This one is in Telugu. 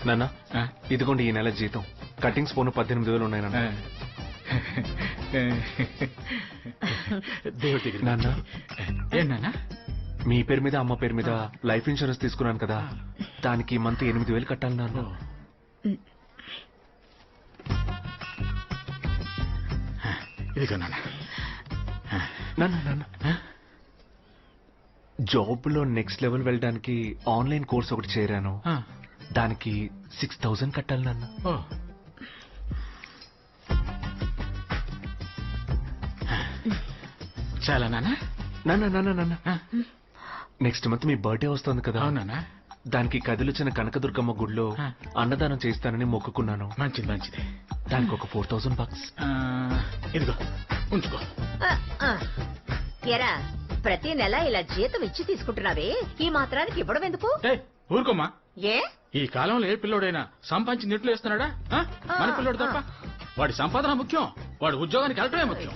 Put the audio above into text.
నాన్న ఇదిగోండి ఈ నెల జీతం. కటింగ్స్ పోను 18,000 ఉన్నాయి నాన్న. దేవుడి దగ్గర నాన్న ఏంటన్నా? మీ పేరు మీద అమ్మ పేరు మీద లైఫ్ ఇన్సూరెన్స్ తీసుకున్నాను కదా, దానికి మంత్ 8,000 కట్టాలి నాన్న. ఇదిగో నాన్న. నాన్న నాన్న జాబ్ లో నెక్స్ట్ లెవెల్ వెళ్ళడానికి ఆన్లైన్ కోర్స్ ఒకటి చేరాను, దానికి 6,000 కట్టాలి నాన్న. చాలా నాన్న. నాన్న నాన్న నాన్న నెక్స్ట్ మంత్ మీ బర్త్డే వస్తుంది కదా, అవునా? దానికి కదిలొచ్చిన కనకదుర్గమ్మ గుడిలో అన్నదానం చేస్తానని మొక్కుకున్నాను. మంచిది మంచిది. దానికి ఒక 4,000 bucks. ఇదిగో ఉంచుకో. ఎరా ప్రతి నెల ఇలా జీతం ఇచ్చి తీసుకుంటున్నావే, ఈ మాత్రానికి ఇవ్వడం ఎందుకు? ఊరుకోమ్మా. ఏ ఈ కాలంలో ఏ పిల్లోడైనా సంపాదించి నెట్లు వేస్తున్నాడా? మన పిల్లోడు తప్ప. వాడి సంపాదన ముఖ్యం, వాడి ఉద్యోగానికి వెళ్ళటమే ముఖ్యం.